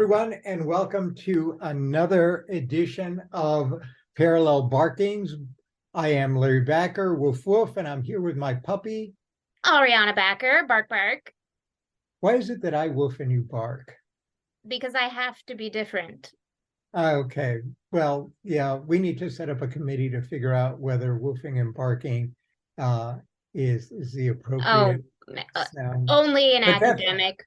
everyone, and welcome to another edition of Parallel Barkings. I am Larry Backer, Woof Woof, and I'm here with my puppy. Ariana Backer, Bark Bark. Why is it that I woof and you bark? Because I have to be different. Okay, well, yeah, we need to set up a committee to figure out whether woofing and barking is the appropriate sound. Only an But academic.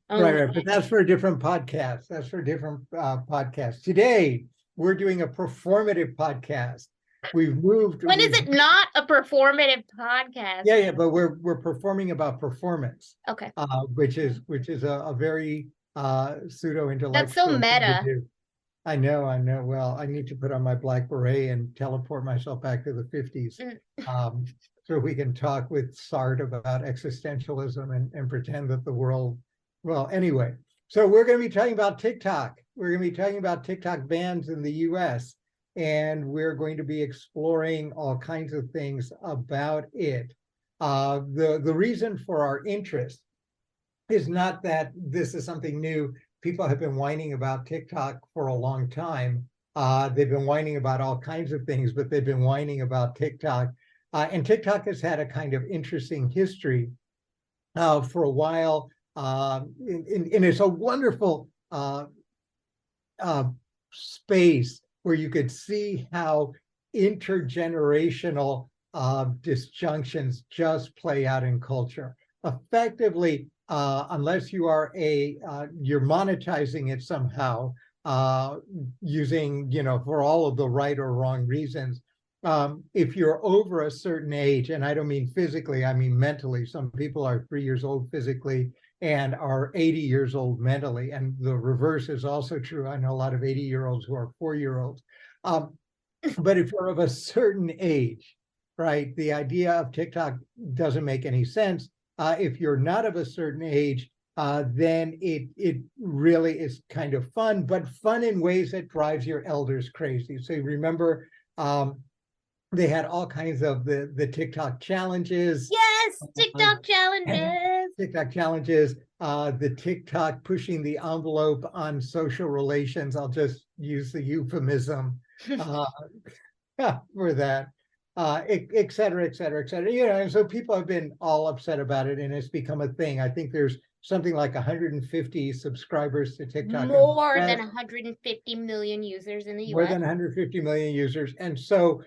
Right, but that's for a different podcast. That's for a different podcast. Today, we're doing a performative podcast. We've moved. When is it not a performative podcast? Yeah, but we're performing about performance. Okay. Which is a very pseudo-intellectual. That's so meta. I know. Well, I need to put on my black beret and teleport myself back to the 50s. So we can talk with Sartre about existentialism and pretend that the world. Well, anyway, so we're going to be talking about TikTok. We're going to be talking about TikTok bans in the US, and we're going to be exploring all kinds of things about it. The reason for our interest is not that this is something new. People have been whining about TikTok for a long time. They've been whining about all kinds of things, but they've been whining about TikTok. And TikTok has had a kind of interesting history for a while. And it's a wonderful space where you could see how intergenerational disjunctions just play out in culture. Effectively, unless you are you're monetizing it somehow, using, for all of the right or wrong reasons. If you're over a certain age, and I don't mean physically, I mean mentally, some people are 3 years old physically and are 80 years old mentally. And the reverse is also true. I know a lot of 80-year-olds who are 4-year-olds. But if you're of a certain age, right, the idea of TikTok doesn't make any sense. If you're not of a certain age, then it really is kind of fun, but fun in ways that drives your elders crazy. So you remember, they had all kinds of the TikTok challenges. Yes, TikTok challenges. TikTok challenges, the TikTok pushing the envelope on social relations. I'll just use the euphemism for that, et cetera, et cetera, et cetera. And so people have been all upset about it, and it's become a thing. I think there's something like 150 subscribers to TikTok. More than 150 million users in the US. More than 150 million users. And so,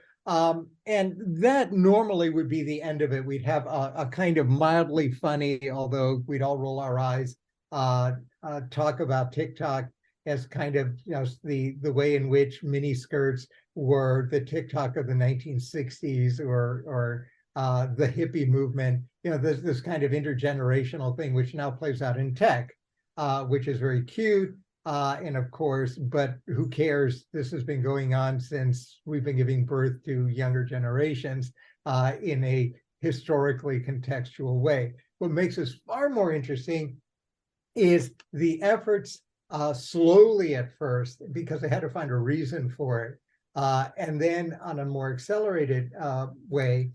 and that normally would be the end of it. We'd have a kind of mildly funny, although we'd all roll our eyes, talk about TikTok as kind of, the way in which mini skirts were the TikTok of the 1960s or the hippie movement. This kind of intergenerational thing, which now plays out in tech, which is very cute. And of course, but who cares? This has been going on since we've been giving birth to younger generations in a historically contextual way. What makes this far more interesting is the efforts slowly at first, because they had to find a reason for it, and then on a more accelerated way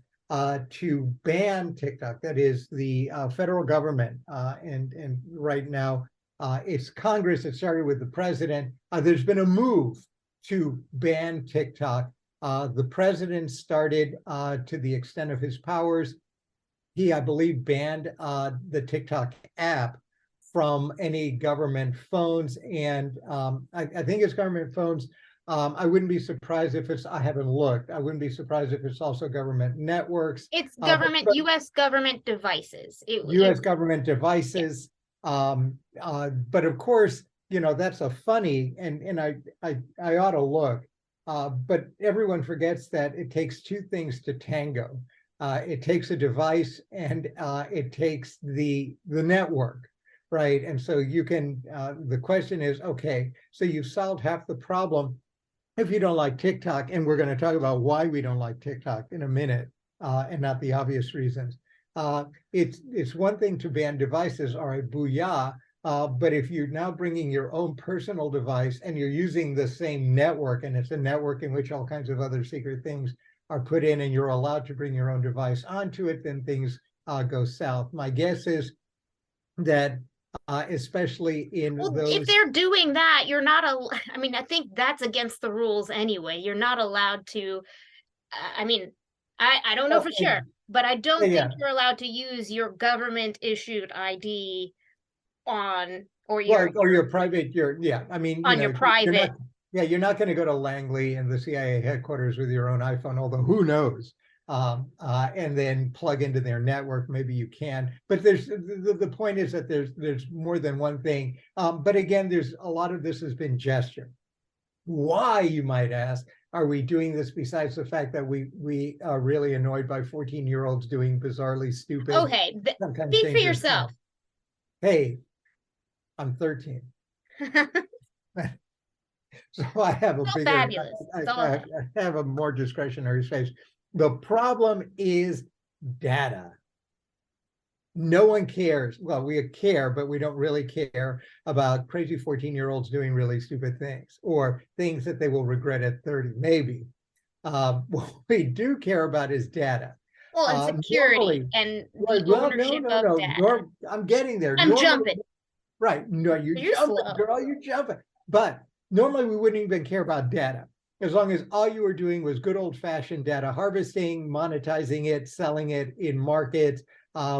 to ban TikTok. That is the federal government, and right now, it's Congress. It started with the president. There's been a move to ban TikTok. The president started to the extent of his powers. He, I believe, banned the TikTok app from any government phones. And I think it's government phones. I wouldn't be surprised if I haven't looked. I wouldn't be surprised if it's also government networks. It's government, US government devices. US government devices. Yeah. But of course, that's a funny, and I ought to look, but everyone forgets that it takes two things to tango. It takes a device and it takes the network, right? And so you can, the question is, okay, so you've solved half the problem if you don't like TikTok, and we're going to talk about why we don't like TikTok in a minute, and not the obvious reasons. It's one thing to ban devices, all right, booyah, but if you're now bringing your own personal device and you're using the same network, and it's a network in which all kinds of other secret things are put in, and you're allowed to bring your own device onto it, then things go south. My guess is that especially in Well, those. if they're doing that, you're not I mean, I think that's against the rules anyway. You're not allowed to, I mean, I don't know Oh, for sure, but I don't yeah, think you're allowed to use your government issued ID on, or well, or your private, yeah. I mean, on your you're not. private. Yeah, you're not going to go to Langley and the CIA headquarters with your own iPhone, although who knows? And then plug into their network. Maybe you can, but there's the point is that there's more than one thing. But again, there's a lot of this has been gesture. Why, you might ask, are we doing this besides the fact that we are really annoyed by 14-year-olds doing bizarrely stupid, Okay, sometimes speak for dangerous yourself. things? Hey, I'm 13. So I have a It's all bigger, fabulous. It's all I have a more discretionary space. The problem is data. No one cares. Well, we care, but we don't really care about crazy 14-year-olds doing really stupid things or things that they will regret at 30, maybe. What we do care about is data. Well, and security Normally, and well, the ownership of data. I'm getting there. I'm jumping. Right. No, you're You're jumping, slow. girl, you're jumping. But normally we wouldn't even care about data. As long as all you were doing was good old-fashioned data harvesting, monetizing it, selling it in markets.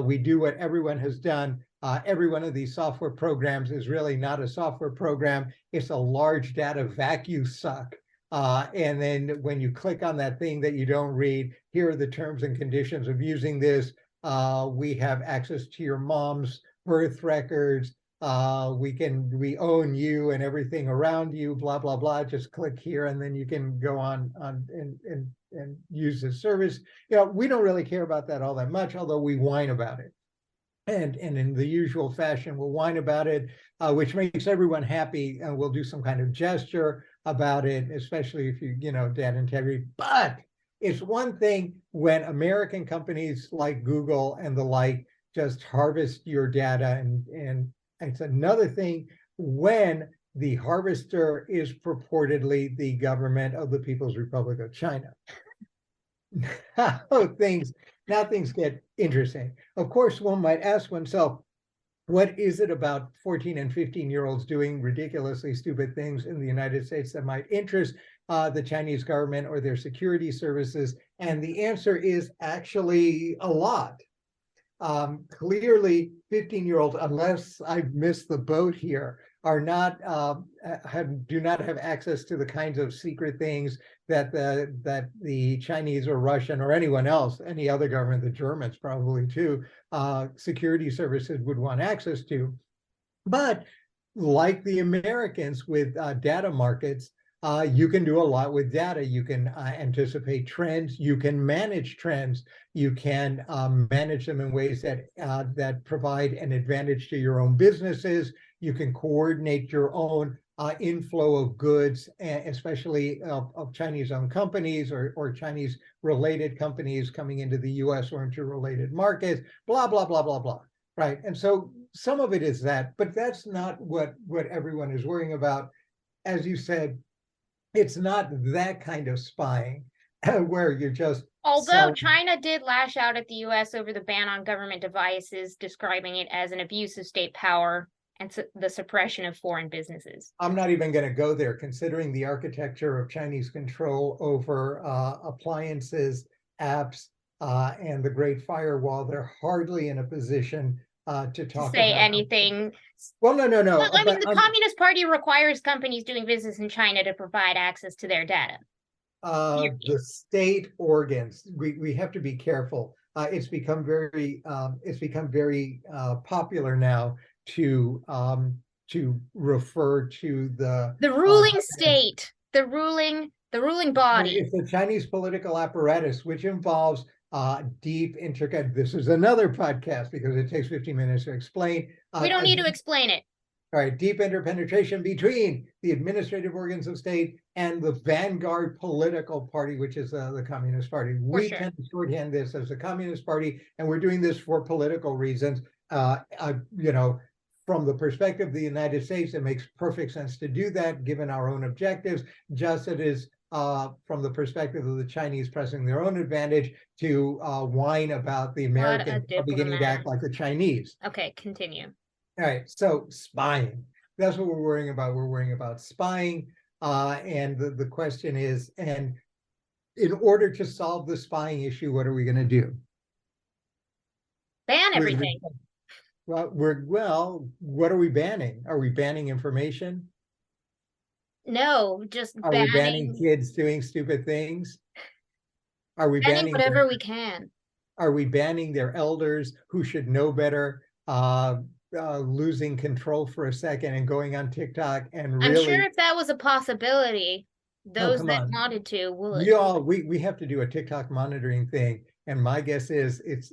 We do what everyone has done. Every one of these software programs is really not a software program. It's a large data vacuum suck. And then when you click on that thing that you don't read, here are the terms and conditions of using this. We have access to your mom's birth records. We own you and everything around you, blah, blah, blah. Just click here and then you can go on and use the service. We don't really care about that all that much, although we whine about it. And in the usual fashion, we'll whine about it, which makes everyone happy, and we'll do some kind of gesture about it, especially if data integrity. But it's one thing when American companies like Google and the like just harvest your data, and it's another thing when the harvester is purportedly the government of the People's Republic of China. Now things get interesting. Of course, one might ask oneself, what is it about 14 and 15-year-olds doing ridiculously stupid things in the United States that might interest the Chinese government or their security services? And the answer is actually a lot. Clearly, 15-year-olds, unless I've missed the boat here, are not do not have access to the kinds of secret things that the Chinese or Russian or anyone else, any other government, the Germans probably too, security services would want access to. But like the Americans with data markets, you can do a lot with data. You can anticipate trends. You can manage trends. You can manage them in ways that provide an advantage to your own businesses. You can coordinate your own inflow of goods, especially of Chinese-owned companies or Chinese-related companies coming into the U.S. or into related markets, blah, blah, blah, blah, blah, right? And so some of it is that, but that's not what everyone is worrying about. As you said, it's not that kind of spying where you're just Although China did lash out at the U.S. over the ban on government devices, describing it as an abuse of state power and the suppression of foreign businesses. I'm not even going to go there, considering the architecture of Chinese control over appliances, apps, and the Great Firewall. They're hardly in a position to talk say about anything. Well, no. Well, I mean, the Communist Party requires companies doing business in China to provide access to their data. The state organs, we have to be careful. It's become very popular now to refer to the ruling state, the ruling body. It's the Chinese political apparatus, which involves deep, intricate. This is another podcast because it takes 15 minutes to explain. We don't need to explain it. All right, deep interpenetration between the administrative organs of state and the vanguard political party, which is the Communist Party. We tend to shorthand this as the Communist Party, and we're doing this for political reasons. From the perspective of the United States, it makes perfect sense to do that, given our own objectives, just as it is from the perspective of the Chinese pressing their own advantage to whine about the Americans beginning to act like the Chinese. Okay, continue. All right, so spying. That's what we're worrying about. We're worrying about spying. And the question is, and in order to solve the spying issue, what are we going to do? Ban We're- everything. well, what are we banning? Are we banning information? No, just Are we banning banning kids doing stupid things? Are we banning banning whatever we can. are we banning their elders who should know better, losing control for a second and going on TikTok and I'm sure really, if that was a possibility, those come that on. wanted to would. we have to do a TikTok monitoring thing. And my guess is it's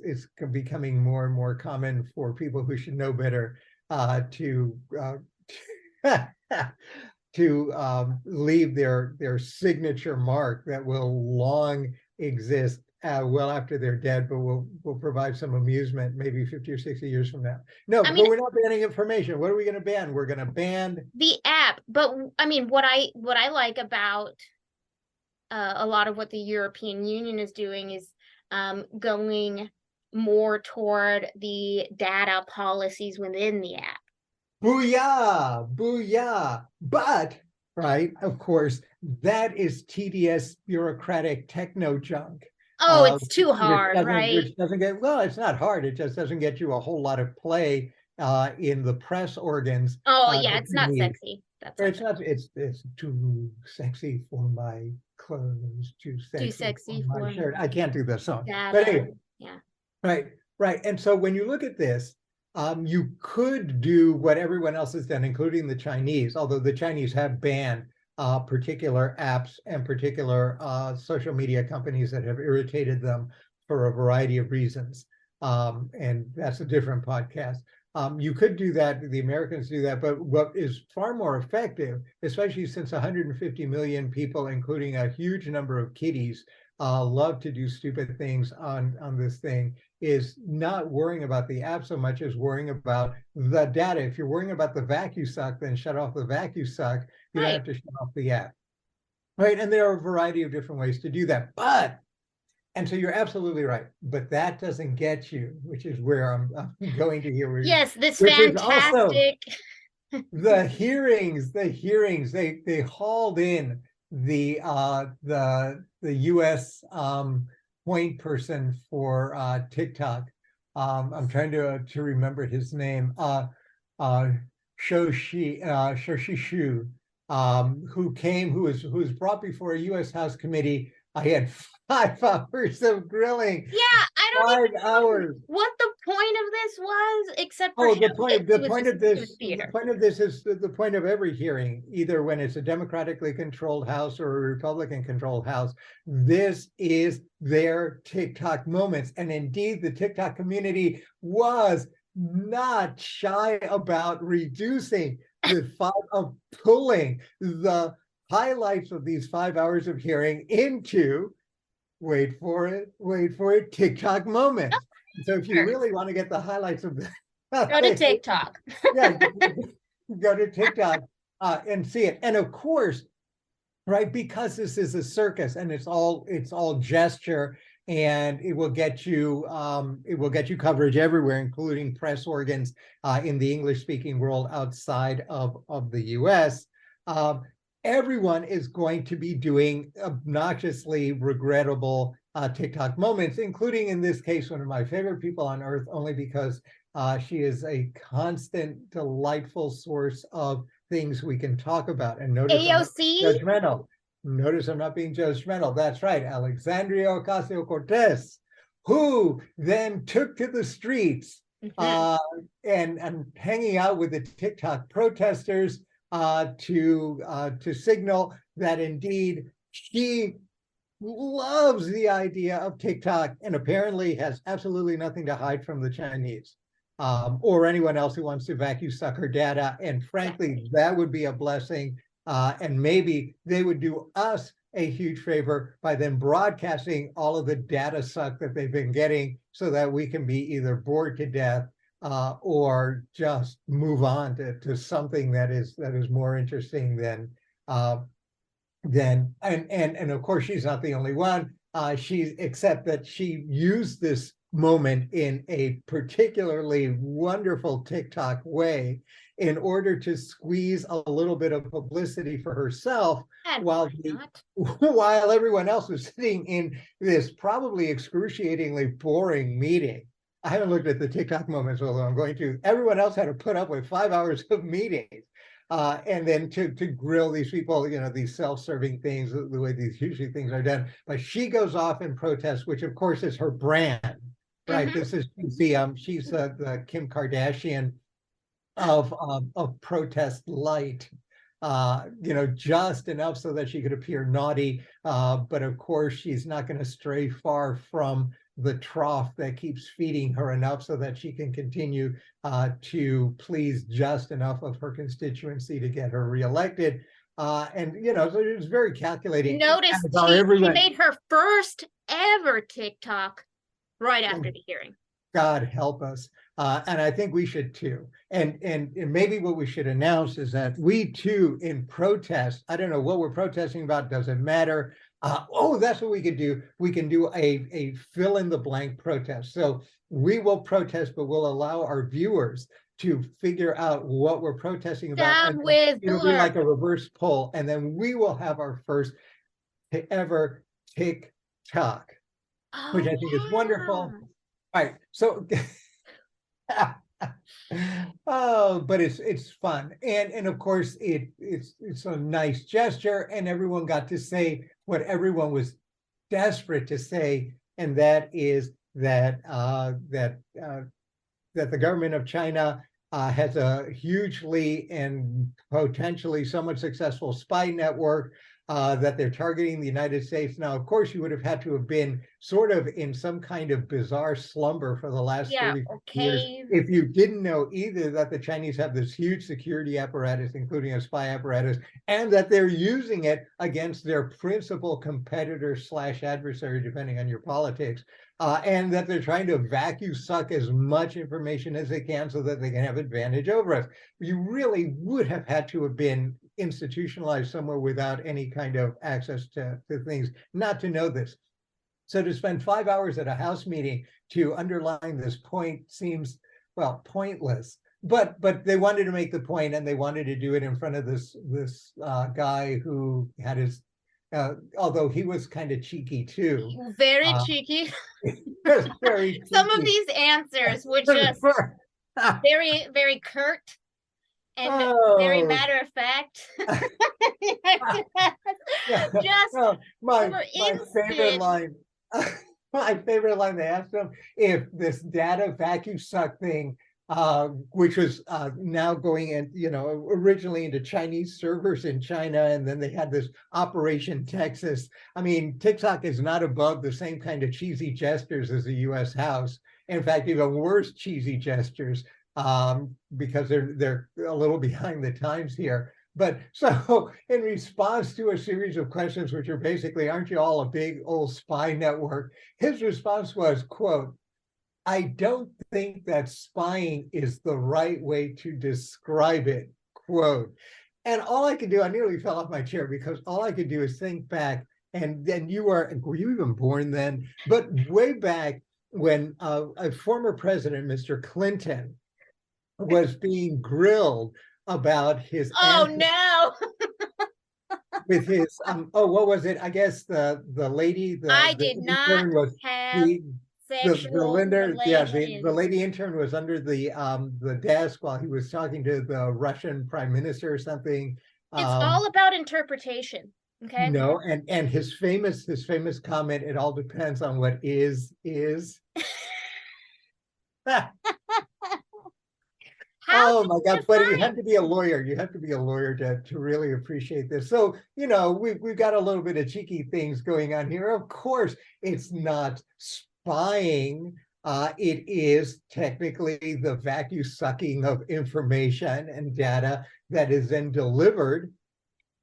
becoming more and more common for people who should know better to to leave their signature mark that will long exist well after they're dead, but will provide some amusement maybe 50 or 60 years from now. No, I but mean, we're not banning information. What are we going to ban? We're going to ban the app, but I mean, what I like about a lot of what the European Union is doing is going more toward the data policies within the app. booyah, booyah. But, right, of course, that is tedious, bureaucratic techno junk. Oh, it's too Which hard, right? Which doesn't get, well, it's not hard. It just doesn't get you a whole lot of play in the press organs. Oh, yeah, that it's you not need. sexy. That's Or it's not not, it's too sexy for my clothes, too sexy for my for shirt. I can't do the song. But data. anyway, Yeah. right. And so when you look at this, you could do what everyone else has done, including the Chinese, although the Chinese have banned particular apps and particular social media companies that have irritated them for a variety of reasons. And that's a different podcast. You could do that, the Americans do that, but what is far more effective, especially since 150 million people, including a huge number of kiddies, love to do stupid things on this thing, is not worrying about the app so much as worrying about the data. If you're worrying about the vacuum suck, then shut off the vacuum suck. You don't have to shut off the app. Right. And there are a variety of different ways to do that. And so you're absolutely right. But that doesn't get you, which is where I'm going to here. Yes, this which is also fantastic. the hearings, they hauled in the US point person for TikTok. I'm trying to remember his name. Shoshi Shu, who was brought before a US House committee. I had 5 hours of grilling. Yeah, I don't 5 even know hours. what the point of this was, except for Oh, the point of this, theater. the point of this is the point of every hearing, either when it's a democratically controlled House or a Republican controlled House. This is their TikTok moments. And indeed, the TikTok community was not shy about reducing pulling the highlights of these 5 hours of hearing into, wait for it, TikTok moments. So if you really want to get the highlights of the Go to TikTok. yeah, go to TikTok and see it. And of course, right, because this is a circus and it's all gesture, and it will get you coverage everywhere, including press organs in the English-speaking world outside of the US. Everyone is going to be doing obnoxiously regrettable TikTok moments, including in this case, one of my favorite people on earth, only because she is a constant, delightful source of things we can talk about. And notice AOC? judgmental. Notice I'm not being judgmental. That's right, Alexandria Ocasio-Cortez, who then took to the streets and hanging out with the TikTok protesters to signal that indeed she loves the idea of TikTok and apparently has absolutely nothing to hide from the Chinese or anyone else who wants to vacuum suck her data. And frankly, that would be a blessing. And maybe they would do us a huge favor by then broadcasting all of the data suck that they've been getting so that we can be either bored to death or just move on to something that is more interesting than and of course she's not the only one. Except that she used this moment in a particularly wonderful TikTok way in order to squeeze a little bit of publicity for herself And while why not? while everyone else was sitting in this probably excruciatingly boring meeting. I haven't looked at the TikTok moments, although I'm going to. Everyone else had to put up with 5 hours of meetings. And then to grill these people, these self-serving things, the way these usually things are done. But she goes off in protest, which of course is her brand, right? Mhm. This is she's the Kim Kardashian of protest light, just enough so that she could appear naughty. But of course, she's not going to stray far from the trough that keeps feeding her enough so that she can continue to please just enough of her constituency to get her reelected. And so it was very calculating. Notice As are she everyone. made her first ever TikTok right after the hearing. God help us. And I think we should too. And maybe what we should announce is that we too, in protest, I don't know what we're protesting about, doesn't matter. That's what we could do. We can do a fill in the blank protest. So we will protest, but we'll allow our viewers to figure out what we're protesting about. Down And with it'll be Hillary. like a reverse poll. And then we will have our first ever TikTok, which I think is wonderful. All right, so but it's fun, and of course it's a nice gesture, and everyone got to say what everyone was desperate to say, and that is that that the government of China has a hugely and potentially somewhat successful spy network, that they're targeting the United States. Now, of course, you would have had to have been sort of in some kind of bizarre slumber for the last 30 years if you didn't know either that the Chinese have this huge security apparatus, including a spy apparatus, and that they're using it against their principal competitor / adversary, depending on your politics, and that they're trying to vacuum suck as much information as they can so that they can have advantage over us. You really would have had to have been institutionalized somewhere without any kind of access to things not to know this. So to spend 5 hours at a House meeting to underline this point seems, well, pointless. But they wanted to make the point, and they wanted to do it in front of this guy who had his, although he was kind of cheeky too. Very cheeky. Very cheeky. Some of these answers were just very, very curt and very matter of fact. Just my favorite line. My favorite line, they asked him if this data vacuum suck thing, which was now going in, originally into Chinese servers in China, and then they had this Operation Texas. I mean, TikTok is not above the same kind of cheesy gestures as the U.S. House. In fact, even worse cheesy gestures, because they're a little behind the times here. But so in response to a series of questions, which are basically, aren't you all a big old spy network? His response was, quote, I don't think that spying is the right way to describe it, quote. And all I could do, I nearly fell off my chair because all I could do is think back, and then were you even born then? But way back when a former president, Mr. Clinton, was being grilled about his with his what was it? I guess the lady I did not have sexual the lady intern was under the desk while he was talking to the Russian prime minister or something. It's all about interpretation. Okay. No, and his famous comment, it all depends on what is. Oh my God, but you have to be a lawyer. You have to be a lawyer to really appreciate this. So, we've got a little bit of cheeky things going on here. Of course, it's not spying. It is technically the vacuum sucking of information and data that is then delivered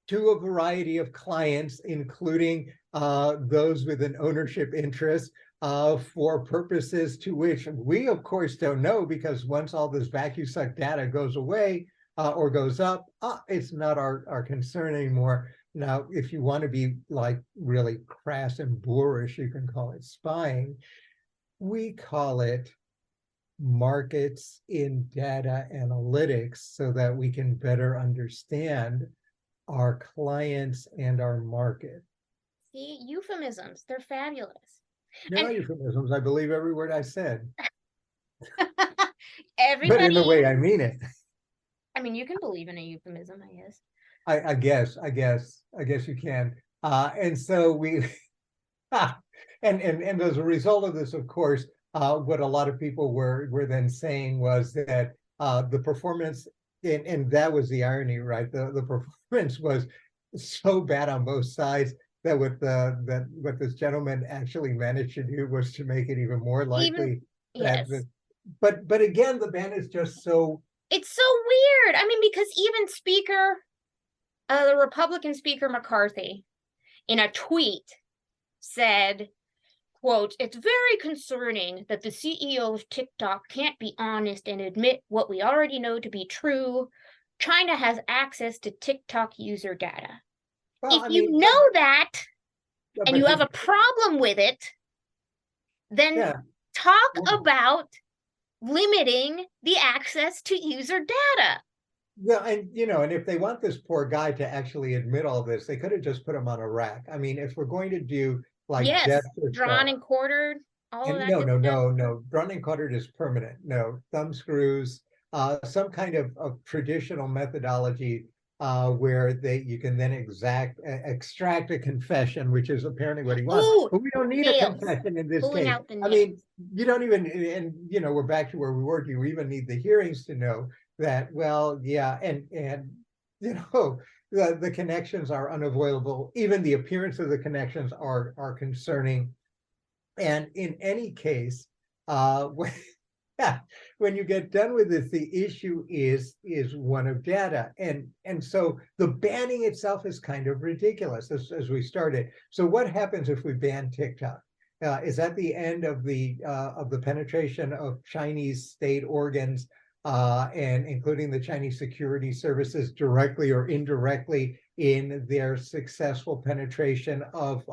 to a variety of clients, including those with an ownership interest, for purposes to which we, of course, don't know, because once all this vacuum suck data goes away or goes up, it's not our concern anymore. Now, if you want to be like really crass and boorish, you can call it spying. we call it markets in data analytics so that we can better understand our clients and our market. See, euphemisms, they're fabulous. No And euphemisms. I believe every word I said, but in the way everybody, I mean it. I mean, you can believe in a euphemism, I guess. I guess you can. And so we, and as a result of this, of course, what a lot of people were then saying was that the performance, and that was the irony, right? The performance was so bad on both sides that what this gentleman actually managed to do was to make it even more Even, likely that yes. but again, the ban is just so. It's so weird. I mean, because even the Republican Speaker McCarthy, in a tweet, said, quote, "It's very concerning that the CEO of TikTok can't be honest and admit what we already know to be true. China has access to TikTok user data. Well, If I you mean, know that and but you have a problem with it, then yeah. talk about limiting the access to user data." Well, and and if they want this poor guy to actually admit all this, they could have just put him on a rack. I mean, if we're going to do like Yes, death or drawn and quartered, all of and that good stuff. no, drawn and quartered is permanent. No, thumb screws, some kind of traditional methodology where you can then extract a confession, which is apparently what he wants. Ooh, But we don't need a nails. confession in this Pulling case. out the I nails. mean, you don't even, and we're back to where we were. Do you even need the hearings to know that? Well, yeah, and the connections are unavoidable. Even the appearance of the connections are concerning. And in any case, when, when you get done with this, the issue is one of data, and so the banning itself is kind of ridiculous as we started. So what happens if we ban TikTok? Is that the end of the penetration of Chinese state organs, and including the Chinese security services directly or indirectly in their successful penetration of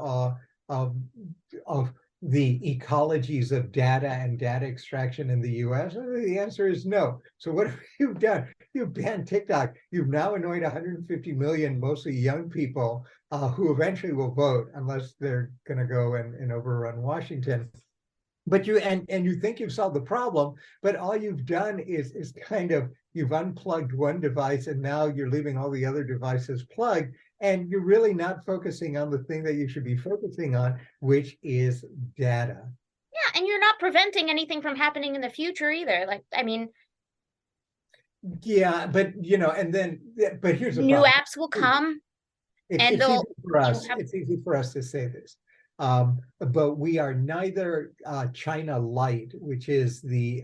of the ecologies of data and data extraction in the US? The answer is no. So what have you done? You've banned TikTok. You've now annoyed 150 million, mostly young people, who eventually will vote unless they're going to go and overrun Washington. But you think you've solved the problem, but all you've done is kind of, you've unplugged one device and now you're leaving all the other devices plugged, and you're really not focusing on the thing that you should be focusing on, which is data. Yeah, and you're not preventing anything from happening in the future either. Like, I mean, Yeah, but and then, but here's the new problem. apps will come and It's easy for you'll us. have It's easy for us to say this, but we are neither China light, which is the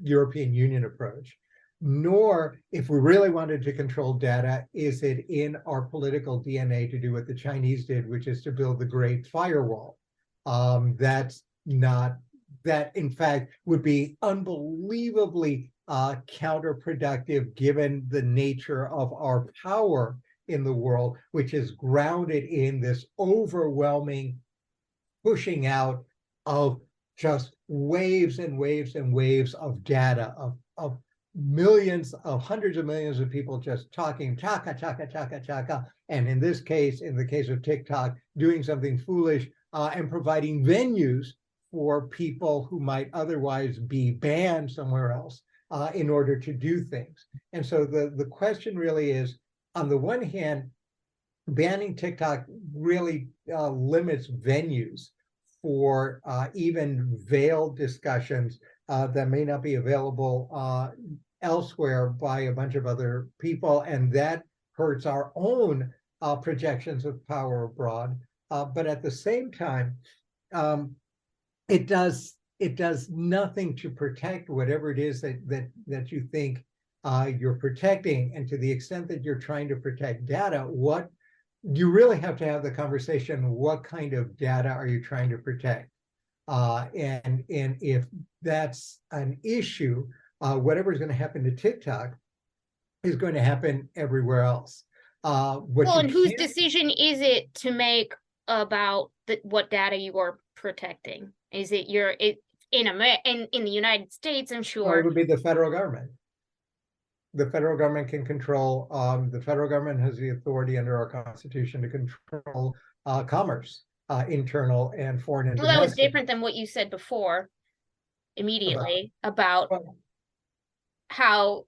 European Union approach, nor, if we really wanted to control data, is it in our political DNA to do what the Chinese did, which is to build the Great Firewall. That's not, that in fact would be unbelievably counterproductive given the nature of our power in the world, which is grounded in this overwhelming pushing out of just waves and waves and waves of data, of millions, of hundreds of millions of people just talking chaka chaka chaka chaka, and in this case, in the case of TikTok, doing something foolish, and providing venues for people who might otherwise be banned somewhere else, in order to do things. And so the question really is, on the one hand, banning TikTok really limits venues for even veiled discussions that may not be available elsewhere by a bunch of other people, and that hurts our own projections of power abroad. But at the same time, it does nothing to protect whatever it is that you think you're protecting. And to the extent that you're trying to protect data, what you really have to have the conversation, what kind of data are you trying to protect? And if that's an issue, whatever is going to happen to TikTok is going to happen everywhere else. What well, you and whose can't, decision is it to make about what data you are protecting? Is it in the United States, I'm Or it sure. would be the federal government. The federal government can control, the federal government has the authority under our Constitution to control commerce, internal and foreign and Well, that was domestic. different than what you said before immediately About, about how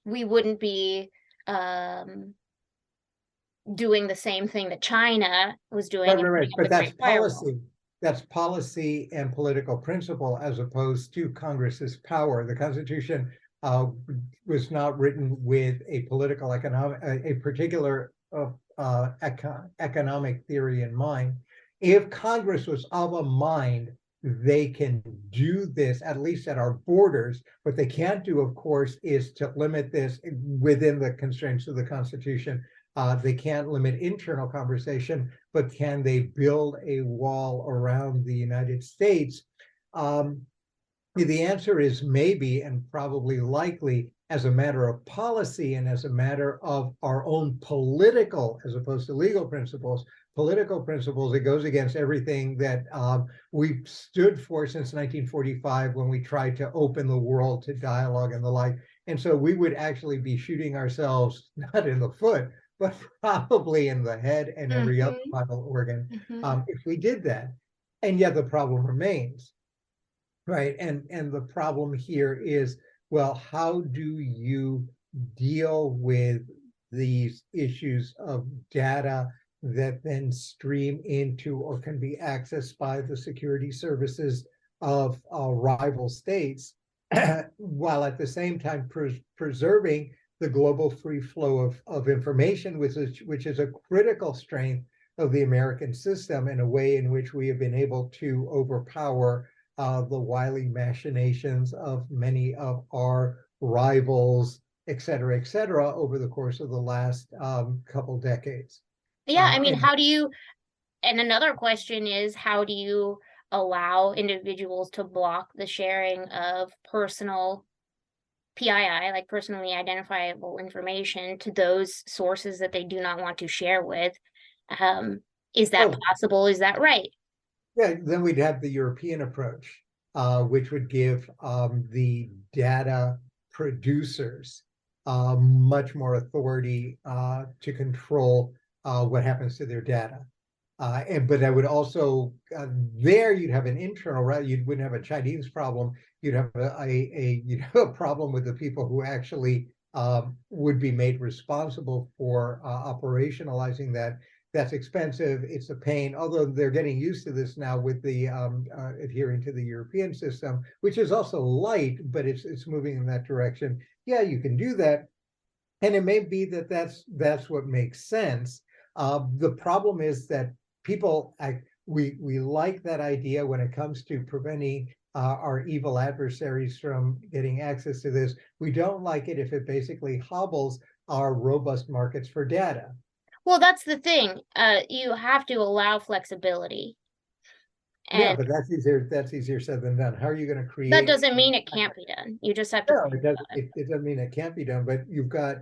we wouldn't be doing the same thing that China was doing. right. But The that's Great Firewall. policy. That's policy and political principle as opposed to Congress's power. The Constitution was not written with a political a particular economic theory in mind. If Congress was of a mind, they can do this, at least at our borders. What they can't do, of course, is to limit this within the constraints of the Constitution. They can't limit internal conversation, but can they build a wall around the United States? The answer is maybe, and probably likely, as a matter of policy and as a matter of our own political, as opposed to legal principles, political principles. It goes against everything that we've stood for since 1945, when we tried to open the world to dialogue and the like. And so we would actually be shooting ourselves, not in the foot, but probably in the head and every other vital organ, if we did that. And yet the problem remains. Right. And the problem here is, well, how do you deal with these issues of data that then stream into or can be accessed by the security services of rival states, while at the same time preserving the global free flow of information, which is a critical strength of the American system, in a way in which we have been able to overpower the wily machinations of many of our rivals, et cetera, over the course of the last couple decades. Yeah, I mean, how do you, and another question is, how do you allow individuals to block the sharing of personal PII, like personally identifiable information, to those sources that they do not want to share with? Is that possible? Is that right? Yeah, then we'd have the European approach, which would give the data producers much more authority to control what happens to their data. But that would also, there you'd have an internal, right? You wouldn't have a Chinese problem. You'd have you'd have a problem with the people who actually would be made responsible for operationalizing that. That's expensive. It's a pain, although they're getting used to this now with the adhering to the European system, which is also light, but it's moving in that direction. Yeah, you can do that. And it may be that that's what makes sense. The problem is that people, we like that idea when it comes to preventing our evil adversaries from getting access to this. We don't like it if it basically hobbles our robust markets for data. Well, that's the thing. You have to allow flexibility. Yeah, but that's easier said than done. How are you going to create? That doesn't mean it can't be done. You just have to. No, it doesn't mean it can't be done, but you've got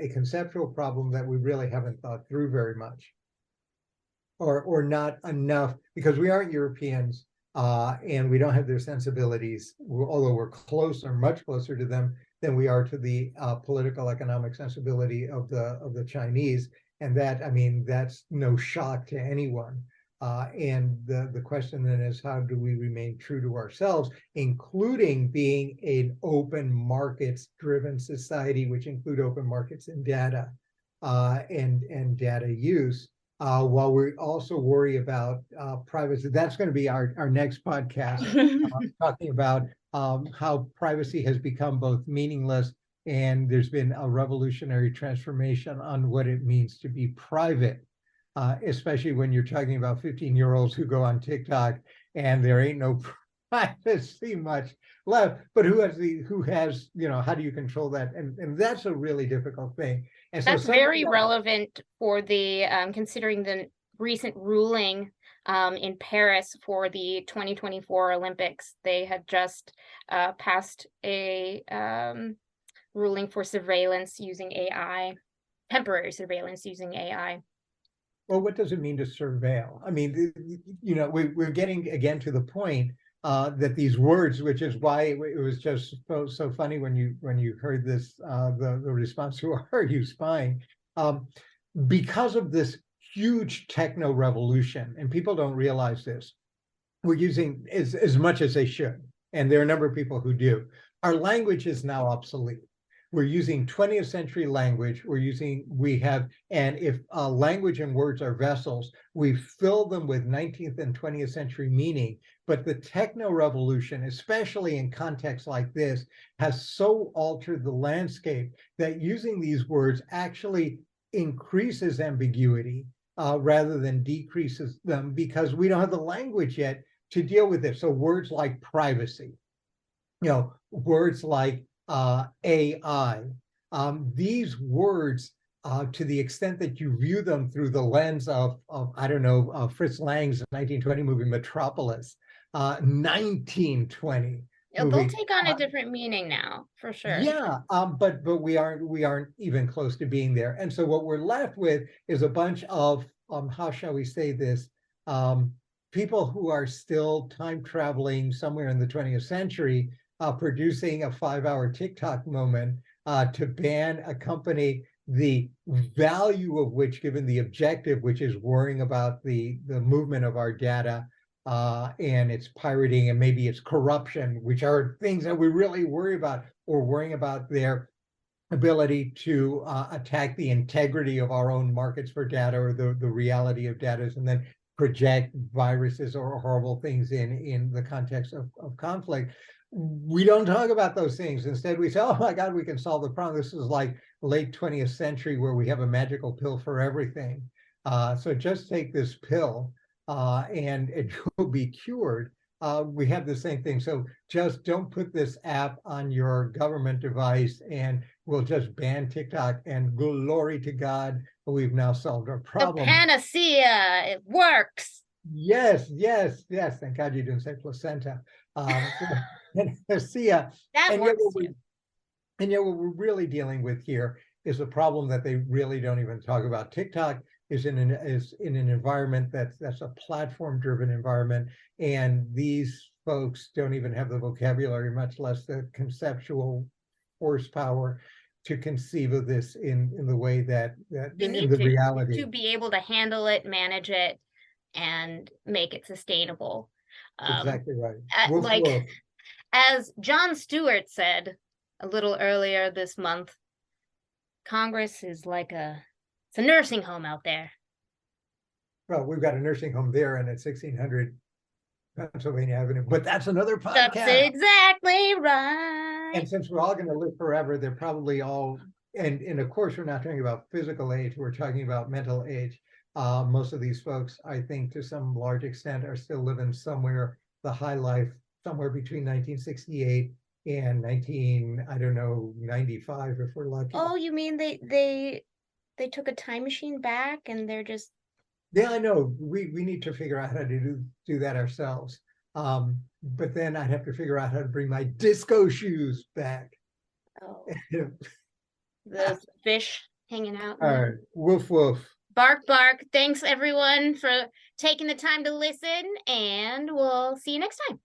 a conceptual problem that we really haven't thought through very much, or not enough, because we aren't Europeans, and we don't have their sensibilities, although we're closer, much closer to them than we are to the political economic sensibility of the Chinese. And that, I mean, that's no shock to anyone. And the question then is, how do we remain true to ourselves, including being an open markets driven society, which include open markets in data and data use, while we also worry about privacy. That's going to be our next podcast, talking about how privacy has become both meaningless, and there's been a revolutionary transformation on what it means to be private. Especially when you're talking about 15-year-olds who go on TikTok and there ain't no privacy much left. But who has, how do you control that? And that's a really difficult thing. And so that's very relevant for the considering the recent ruling in Paris for the 2024 Olympics. They had just passed a ruling for surveillance using AI, temporary surveillance using AI. Well, what does it mean to surveil? I mean, we're getting again to the point that these words, which is why it was just so funny when you heard this, the response to "Are you spying?" Because of this huge techno revolution, and people don't realize this, we're using as much as they should, and there are a number of people who do. Our language is now obsolete. We're using 20th century language. And if language and words are vessels, we fill them with 19th and 20th century meaning. But the techno revolution, especially in contexts like this, has so altered the landscape that using these words actually increases ambiguity rather than decreases them, because we don't have the language yet to deal with this. So words like privacy, words like AI, these words, to the extent that you view them through the lens of I don't know, Fritz Lang's 1920 movie Metropolis, 1920 They'll movie. take on a different meaning now, for sure. Yeah, but we aren't even close to being there. And so what we're left with is a bunch of how shall we say this, people who are still time traveling somewhere in the 20th century, producing a 5-hour TikTok moment to ban a company, the value of which, given the objective, which is worrying about the movement of our data, and its pirating and maybe its corruption, which are things that we really worry about, or worrying about their ability to attack the integrity of our own markets for data, or the reality of data, and then project viruses or horrible things in the context of conflict. We don't talk about those things. Instead, we say, oh my God, we can solve the problem. This is like late 20th century where we have a magical pill for everything. So just take this pill and it will be cured. We have the same thing. So just don't put this app on your government device and we'll just ban TikTok, and glory to God, we've now solved our problem. The panacea, it works. Yes. Thank God you didn't say placenta. Panacea. That works too. And yet what we're really dealing with here is a problem that they really don't even talk about. TikTok is in an environment that's a platform-driven environment, and these folks don't even have the vocabulary, much less the conceptual horsepower to conceive of this in the way that in the reality. To be able to handle it, manage it, and make it sustainable. Exactly right. As Jon Stewart said a little earlier this month, Congress is like it's a nursing home out there. Well, we've got a nursing home there, and it's 1600 Pennsylvania Avenue, but that's another podcast. That's exactly right. And since we're all going to live forever, they're probably all, and of course, we're not talking about physical age, we're talking about mental age. Most of these folks, I think, to some large extent, are still living somewhere, the high life, somewhere between 1968 and 95, if we're lucky. Oh, you mean they took a time machine back and they're just... Yeah, I know. We need to figure out how to do that ourselves. But then I'd have to figure out how to bring my disco shoes back. Oh. The fish hanging out. All right. Woof, woof. Bark, bark. Thanks, everyone, for taking the time to listen, and we'll see you next time.